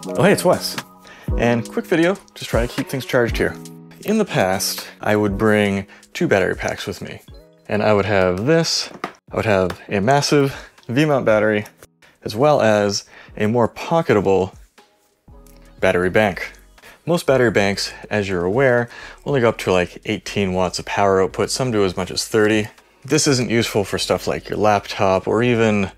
Oh hey, it's Wes. And quick video, just trying to keep things charged here. In the past, I would bring 2 battery packs with me. And I would have this, I would have a massive V-mount battery, as well as a more pocketable battery bank. Most battery banks, as you're aware, only go up to like 18 watts of power output, some do as much as 30. This isn't useful for stuff like your laptop or even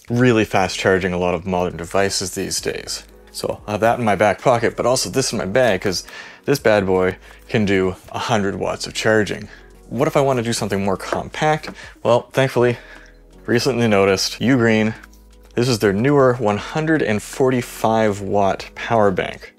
really fast charging a lot of modern devices these days. So I have that in my back pocket, but also this in my bag because this bad boy can do 100 watts of charging. What if I want to do something more compact? Well, thankfully, recently noticed Ugreen. This is their newer 145 watt power bank.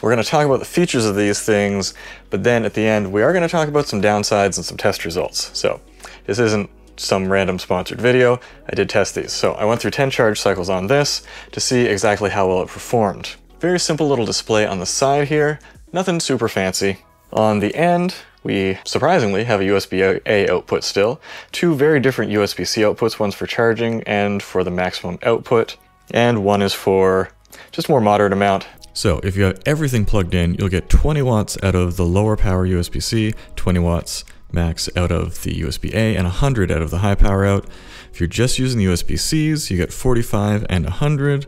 We're going to talk about the features of these things, but then at the end, we are going to talk about some downsides and some test results. So this isn't some random sponsored video. I did test these. So I went through 10 charge cycles on this to see exactly how well it performed. Very simple little display on the side here. Nothing super fancy. On the end, we surprisingly have a USB-A output still. 2 very different USB-C outputs. One's for charging and for the maximum output. And one is for just more moderate amount. So if you have everything plugged in, you'll get 20 watts out of the lower power USB-C, 20 watts max out of the USB-A, and 100 out of the high power out. If you're just using the USB-Cs, you get 45 and 100.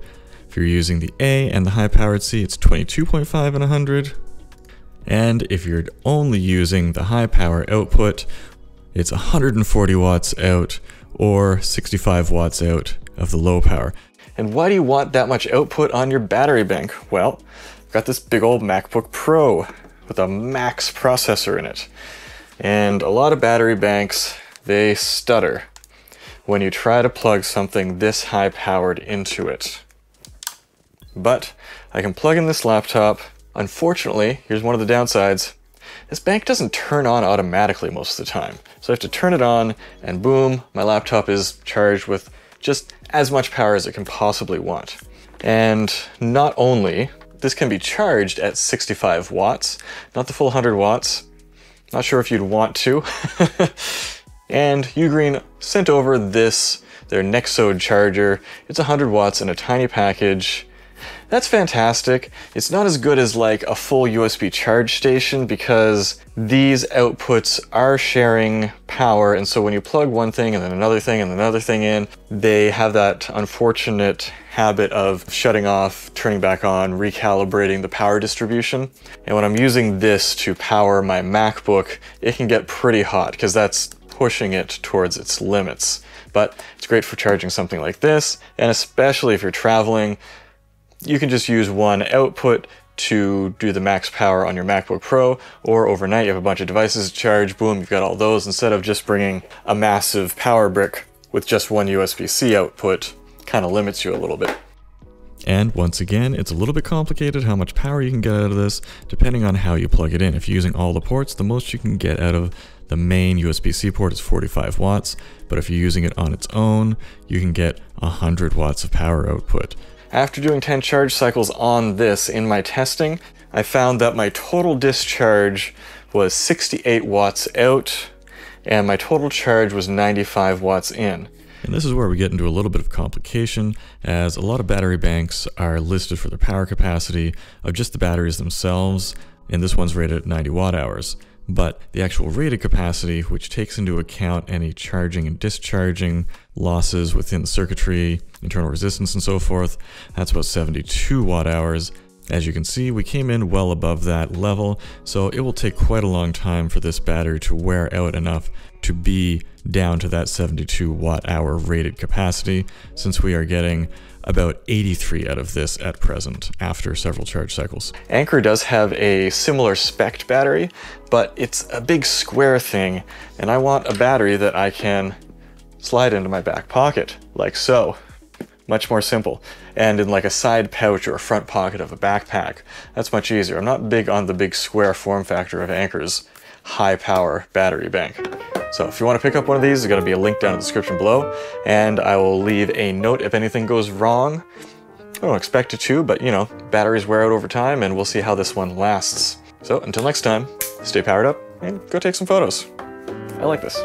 If you're using the A and the high powered C, it's 22.5 and 100. And if you're only using the high power output, it's 140 watts out or 65 watts out of the low power. And why do you want that much output on your battery bank? Well, I've got this big old MacBook Pro with a Max processor in it. And a lot of battery banks, they stutter when you try to plug something this high powered into it. But I can plug in this laptop. Unfortunately, here's one of the downsides. This bank doesn't turn on automatically most of the time. So I have to turn it on and boom, my laptop is charged with just as much power as it can possibly want. And not only, this can be charged at 65 watts, not the full 100 watts. Not sure if you'd want to. And Ugreen sent over this, their Nexode charger. It's 100 watts in a tiny package. That's fantastic. It's not as good as like a full USB charge station because these outputs are sharing power, and so when you plug one thing and then another thing and another thing in, they have that unfortunate habit of shutting off, turning back on, recalibrating the power distribution. And when I'm using this to power my MacBook, it can get pretty hot because that's pushing it towards its limits. But it's great for charging something like this, and especially if you're traveling, you can just use one output to do the max power on your MacBook Pro, or overnight you have a bunch of devices to charge, boom, you've got all those instead of just bringing a massive power brick with just one USB-C output. Kind of limits you a little bit. And once again, it's a little bit complicated how much power you can get out of this, depending on how you plug it in. If you're using all the ports, the most you can get out of the main USB-C port is 45 watts, but if you're using it on its own, you can get 100 watts of power output. After doing 10 charge cycles on this in my testing, I found that my total discharge was 68 watts out, and my total charge was 95 watts in. And this is where we get into a little bit of complication, as a lot of battery banks are listed for their power capacity of just the batteries themselves, and this one's rated at 90 watt hours. But the actual rated capacity, which takes into account any charging and discharging losses within the circuitry, internal resistance and so forth, that's about 72 watt hours. As you can see, we came in well above that level, so it will take quite a long time for this battery to wear out enough to be down to that 72 watt hour rated capacity, since we are getting about 83 out of this at present after several charge cycles. Anker does have a similar spec'd battery, but it's a big square thing, and I want a battery that I can slide into my back pocket, like so. Much more simple. And in like a side pouch or a front pocket of a backpack, that's much easier. I'm not big on the big square form factor of Anker's high power battery bank. So if you want to pick up one of these, there's going to be a link down in the description below, and I will leave a note if anything goes wrong. I don't expect it to, but you know, batteries wear out over time, and we'll see how this one lasts. So until next time, stay powered up and go take some photos. I like this.